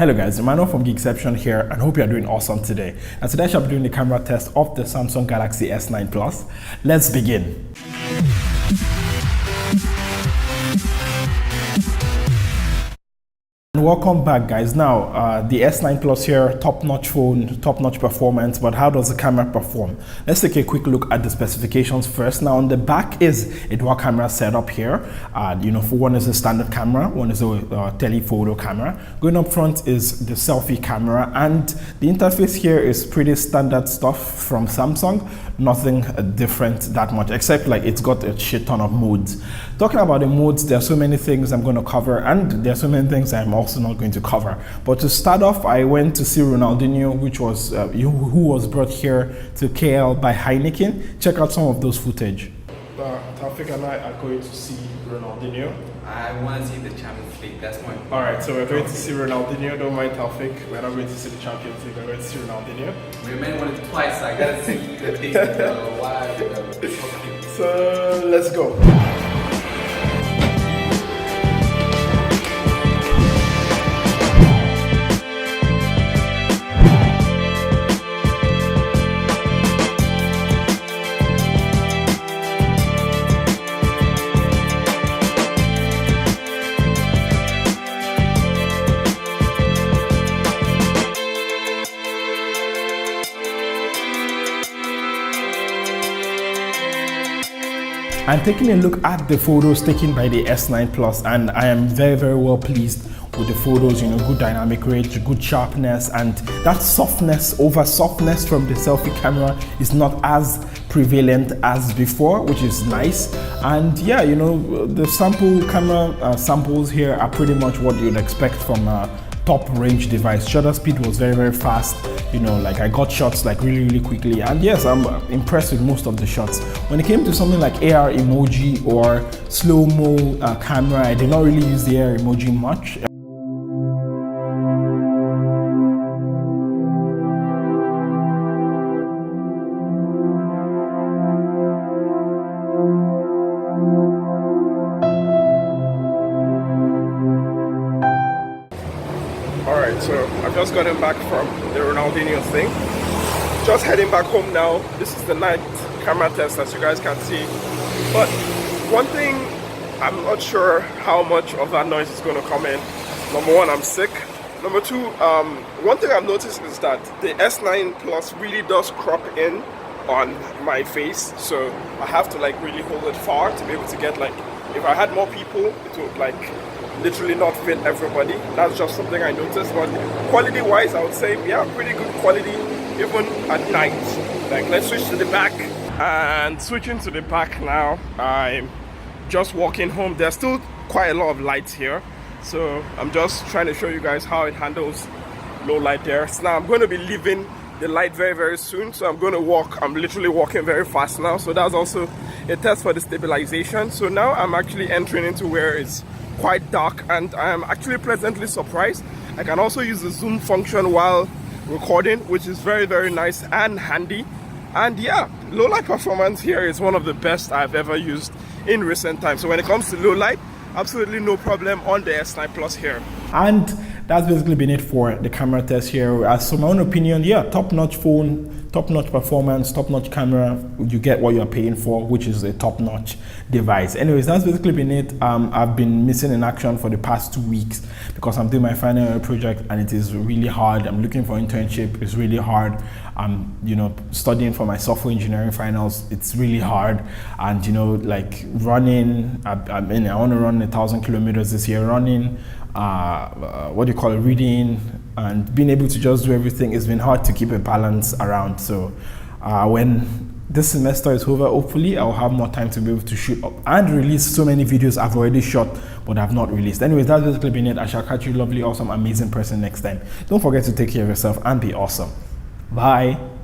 Hello guys, Emmanuel from Geekception here and hope you are doing awesome today. And today I shall be doing the camera test of the Samsung Galaxy S9 Plus. Let's begin. And welcome back guys. Now the S9 Plus here, top-notch phone, top-notch performance, but how does the camera perform? Let's take a quick look at the specifications first. Now on the back is a dual camera setup here. For one is a standard camera, one is a telephoto camera. Going up front is the selfie camera, and the interface here is pretty standard stuff from Samsung. Nothing different that much, except like it's got a shit ton of modes. Talking about the modes, there are so many things I'm going to cover, and there are so many things I'm also not going to cover. But to start off, I went to see Ronaldinho, which was who was brought here to KL by Heineken. Check out some of those footage. Taufik and I are going to see Ronaldinho. I want to see the Champions League. That's my point. Alright, so we're going to see Ronaldinho. Don't mind Taufik. We're not going to see the Champions League. We're going to see Ronaldinho. We may want it twice. I gotta see the thing. Why? So let's go. I'm taking a look at the photos taken by the S9 Plus, and I am very well pleased with the photos. Good dynamic range, good sharpness, and that softness over softness from the selfie camera is not as prevalent as before, which is nice. And yeah, the sample camera samples here are pretty much what you'd expect from a top range device. Shutter speed was very fast. Like I got shots like really quickly, and yes, I'm impressed with most of the shots. When it came to something like AR emoji or slow-mo camera, I did not really use the AR emoji much. Alright, so I've just gotten back from the Ronaldinho thing. Just heading back home now. This is the night camera test, as you guys can see. But one thing, I'm not sure how much of that noise is going to come in. Number one, I'm sick. Number two, one thing I've noticed is that the S9 Plus really does crop in on my face. So I have to like really hold it far to be able to get like, if I had more people, it would like literally not fit everybody. That's just something I noticed. But quality wise, I would say yeah, pretty good quality even at night. Like, let's switch to the back. And switching to the back now, I'm just walking home. There's still quite a lot of lights here, so I'm just trying to show you guys how it handles low light there. So now I'm going to be leaving the light very soon, so I'm going to walk. I'm literally walking very fast now, so that's also a test for the stabilization. So now I'm actually entering into where it's quite dark, and I am actually pleasantly surprised. I can also use the zoom function while recording, which is very nice and handy. And yeah, low light performance here is one of the best I've ever used in recent times. So when it comes to low light, absolutely no problem on the S9 Plus here. And that's basically been it for the camera test here. As for my own opinion, yeah, top-notch phone, top-notch performance, top-notch camera. You get what you're paying for, which is a top-notch device. Anyways, that's basically been it. I've been missing in action for the past 2 weeks because I'm doing my final year project and it is really hard. I'm looking for internship. It's really hard. I'm studying for my software engineering finals. It's really hard. And like running, I want to run 1,000 kilometers this year. Running, reading, and being able to just do everything. It's been hard to keep a balance around. So when this semester is over, hopefully I'll have more time to be able to shoot up and release so many videos I've already shot but I've not released. Anyways, that's basically been it. I shall catch you lovely, awesome, amazing person next time. Don't forget to take care of yourself and be awesome. Bye.